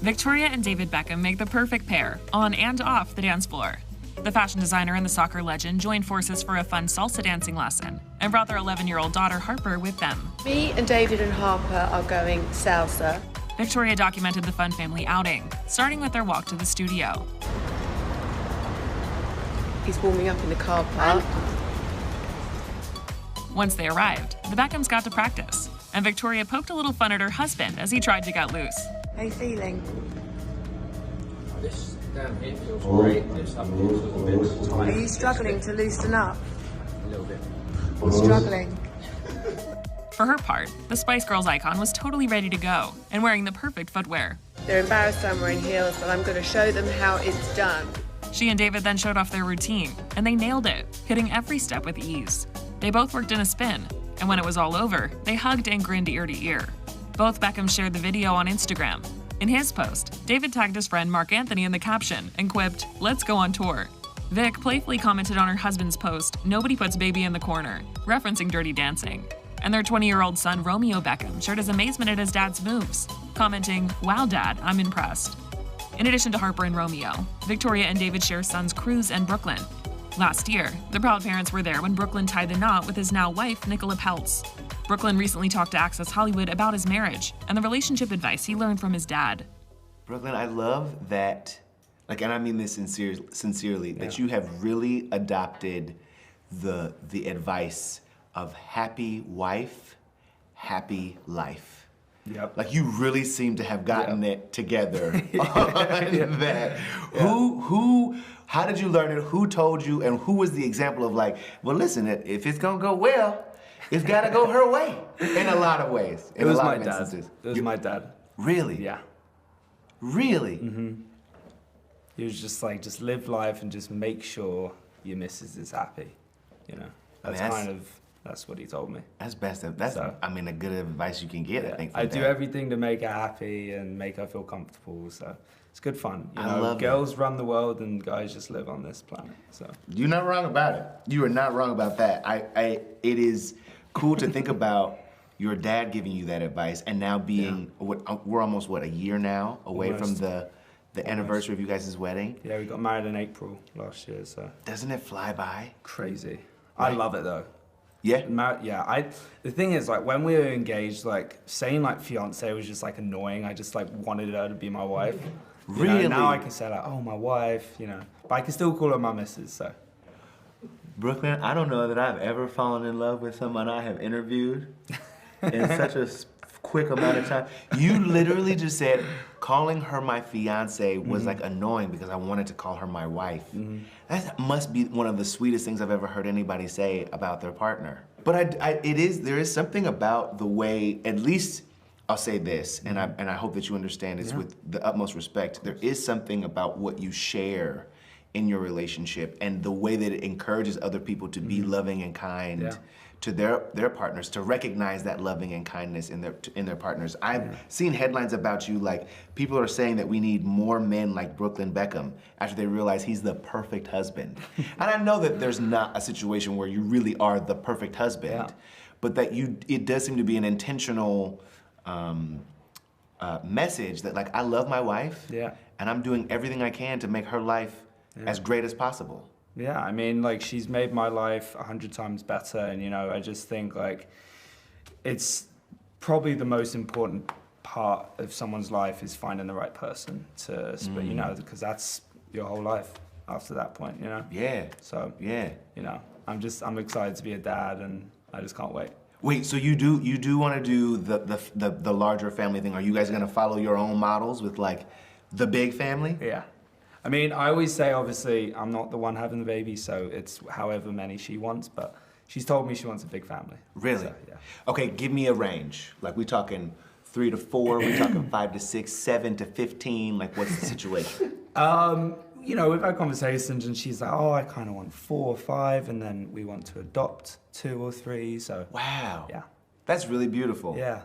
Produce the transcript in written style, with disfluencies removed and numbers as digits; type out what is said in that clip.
Victoria and David Beckham make the perfect pair, on and off the dance floor. The fashion designer and the soccer legend joined forces for a fun salsa dancing lesson and brought their 11-year-old daughter Harper with them. Me and David and Harper are going salsa. Victoria documented the fun family outing, starting with their walk to the studio. He's warming up in the car park. Once they arrived, the Beckhams got to practice, and Victoria poked a little fun at her husband as he tried to get loose. How are you feeling? This down here feels great. This up here feels a bit tight. Are you struggling to loosen up? A little bit. You're struggling. For her part, the Spice Girls icon was totally ready to go and wearing the perfect footwear. They're embarrassed I'm wearing heels, but I'm going to show them how it's done. She and David then showed off their routine, and they nailed it, hitting every step with ease. They both worked in a spin, and when it was all over, they hugged and grinned ear to ear. Both Beckhams shared the video on Instagram. In his post, David tagged his friend Mark Anthony in the caption and quipped, "Let's go on tour." Vic playfully commented on her husband's post, "Nobody puts baby in the corner," referencing Dirty Dancing. And their 20-year-old son Romeo Beckham shared his amazement at his dad's moves, commenting, "Wow, Dad, I'm impressed." In addition to Harper and Romeo, Victoria and David share sons Cruz and Brooklyn. Last year, the proud parents were there when Brooklyn tied the knot with his now wife, Nicola Peltz. Brooklyn recently talked to Access Hollywood about his marriage and the relationship advice he learned from his dad. Brooklyn, I love that, and I mean this sincerely, that you have really adopted the advice of happy wife, happy life. Yep. Like, you really seem to have gotten it together on that. Yeah. How did you learn it? Who told you? And who was the example of like, well, listen, if it's gonna go well, it's gotta go her way. In a lot of ways. It was my dad. It was my dad. Really? Yeah. Really? Mm-hmm. He was just like, just live life and just make sure your missus is happy. You know, that's what he told me. That's best. That's I mean, a good advice you can get. Yeah. I think. I do everything to make her happy and make her feel comfortable. So it's good fun. You know, girls run the world and guys just live on this planet. So you're not wrong about it. You are not wrong about that. It is cool to think about your dad giving you that advice, and now being we're almost a year now away from the anniversary of you guys' wedding. Yeah, we got married in April last year. So doesn't it fly by? Crazy. Right. I love it though. Yeah? The thing is, like, when we were engaged, like, saying, like, fiance was just, like, annoying. I just, like, wanted her to be my wife. Really? You know, now I can say, like, oh, my wife, you know. But I can still call her my missus, so. Brooklyn, I don't know that I've ever fallen in love with someone I have interviewed in such a quick amount of time. You literally just said calling her my fiance was like annoying because I wanted to call her my wife. That must be one of the sweetest things I've ever heard anybody say about their partner. But there is something about the way, at least I'll say this, and I hope that you understand this with the utmost respect. There is something about what you share in your relationship and the way that it encourages other people to be loving and kind to their partners, to recognize that loving and kindness in their partners. I've seen headlines about you, like, people are saying that we need more men like Brooklyn Beckham after they realize he's the perfect husband. And I know that there's not a situation where you really are the perfect husband, but that it does seem to be an intentional message that, like, I love my wife, and I'm doing everything I can to make her life as great as possible. Yeah, I mean, like, she's made my life 100 times better, and, you know, I just think, like, it's probably the most important part of someone's life is finding the right person to split, you know, because that's your whole life after that point, you know? Yeah. So, you know, I'm excited to be a dad, and I just can't wait. Wait, so you do want to do the larger family thing? Are you guys going to follow your own models with, like, the big family? Yeah. I mean, I always say, obviously, I'm not the one having the baby, so it's however many she wants, but she's told me she wants a big family. Really? So, yeah. Okay, give me a range. Like, we talking 3 to 4, we talking 5 to 6, 7 to 15, like, what's the situation? You know, we've had conversations, and she's like, oh, I kind of want 4 or 5, and then we want to adopt 2 or 3, so. Wow. Yeah. That's really beautiful. Yeah.